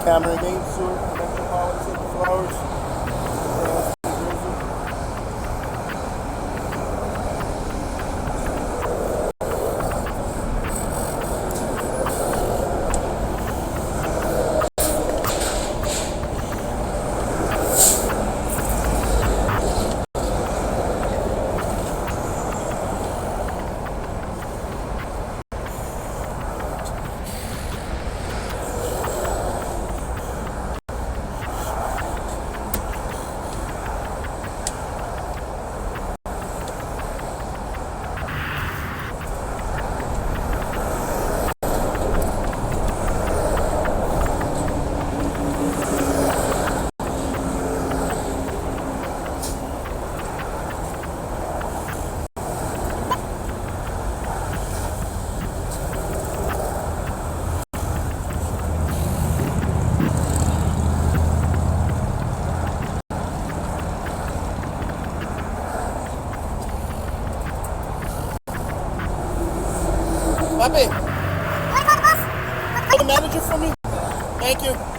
camera against you. Metropolitan Flowers. Papi, call the manager for me. Thank you.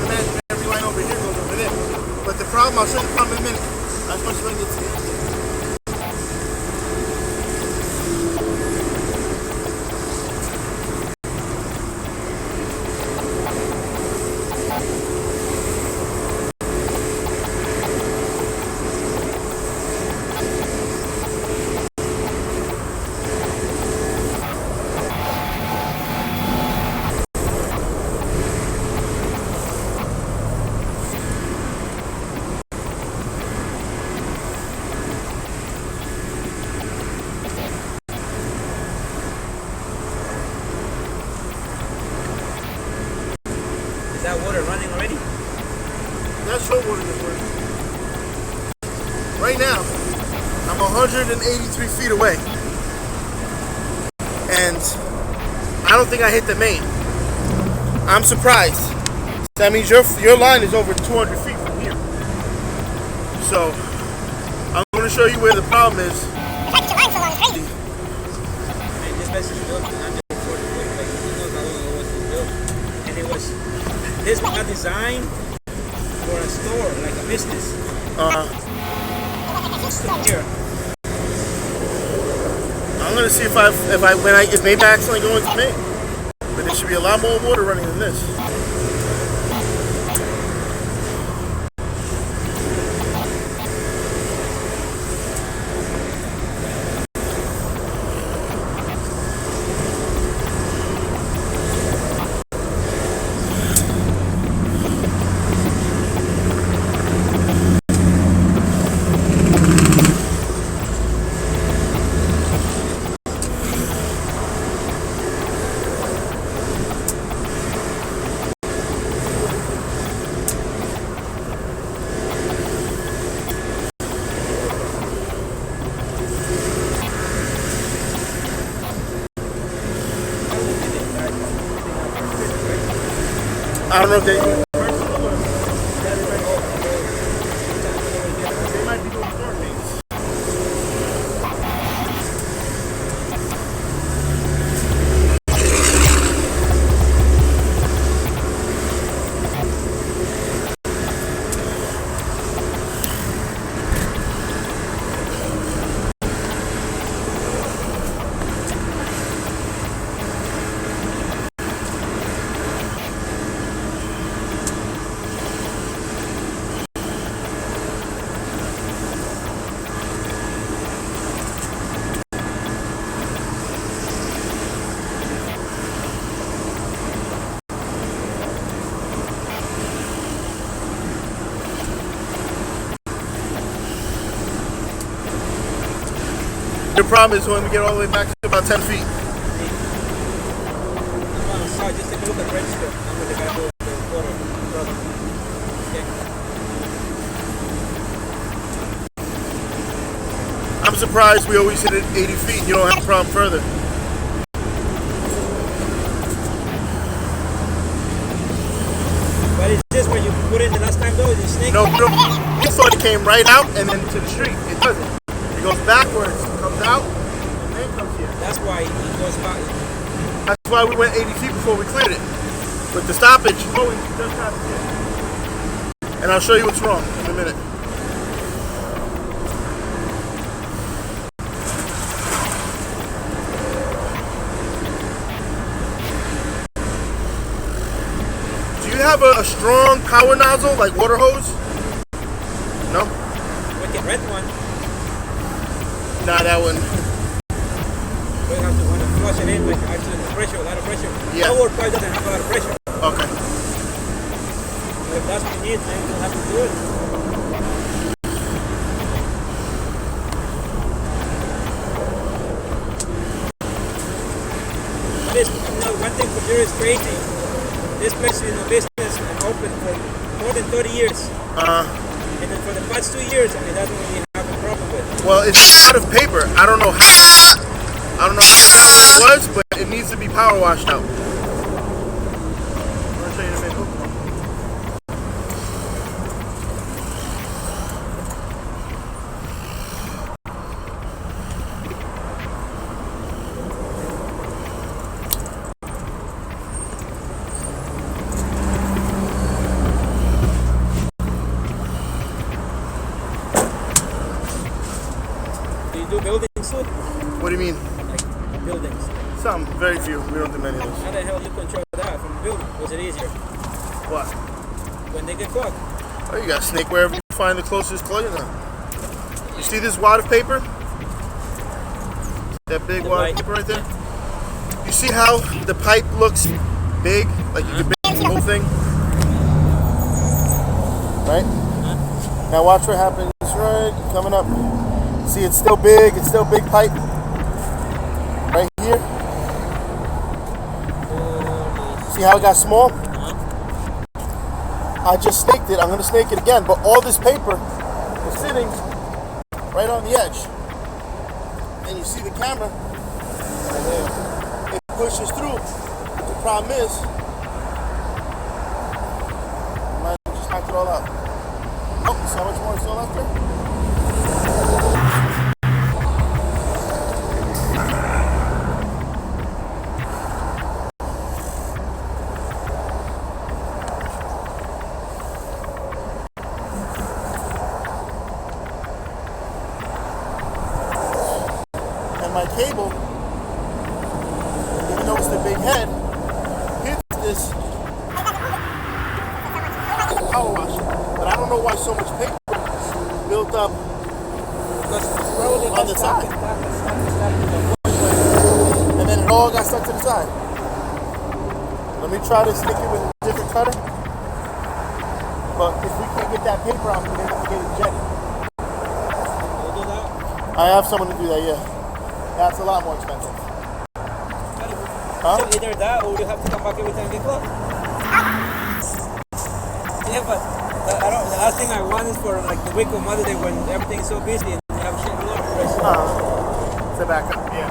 imagine every line over here goes over there. But the problem, I'll show you the problem in a minute. As much as I get to the end. Is that water running already? That's short water that's working. Right now, I'm 183 feet away. And I don't think I hit the main. I'm surprised. That means your line is over 200 feet from here. So, I'm going to show you where the problem is. And this place is built in 140 feet. Like, who knows how long it was built. And it was, this was not designed for a store, like a business. Here. I'm gonna see if maybe I accidentally go into me. But there should be a lot more water running than this. I don't know if they might be doing storm meetings. The problem is when we get all the way back to about 10 feet. Sorry, just take a look at the register. I'm going to go to the water. Okay. I'm surprised we always hit it 80 feet. You don't have a problem further. But is this where you put in the last time though? Is it snake? No, you thought it came right out and then to the street. It doesn't. It goes backwards, comes out, and then comes here. That's why it goes back. That's why we went 80 feet before we cleared it. With the stoppage, going just past here. And I'll show you what's wrong in a minute. Do you have a strong power nozzle, like water hose? No? With the red one, Nah, that one. we have to want to flush it in with actually the pressure, a lot of pressure. Yeah. Our pipe doesn't have a lot of pressure. Okay. But if that's what you need, then you'll have to do it. This, one thing for sure is crazy. This place is in business and open for more than 30 years. And then for the past 2 years, I mean, that's what we have a problem with. Well, it's out of paper. I don't know how it was, but it needs to be power washed out. I'll show you in a minute. very few. We don't do many of those. How the hell do you control that from the building? Was it easier? What? When they get caught. Oh, you got to snake wherever you find the closest closure now. You see this wad of paper? That big wad of paper right there? You see how the pipe looks big? Like you could big the whole thing? Right? Now watch what happens right coming up. See, it's still big pipe. Right here. See how it got small? I just snaked it. I'm going to snake it again. But all this paper is sitting right on the edge. And you see the camera. It pushes through. The problem is, I might have just knocked it all out. Oh, see how much more is still left there? My cable, even though it's the big head, hits this power washer. But I don't know why so much paper built up on the side. And then it all got stuck to the side. Let me try to stick it with a different cutter. But if we can't get that paper out, we're going to have to get it jetted. I have someone to do that, yeah. That's a lot more expensive. Huh? So either that or you have to come back every time you get close. Yeah, but the last thing I want is for like the week of Mother's Day when everything's so busy and you have shit all over the place. It's a backup, yeah.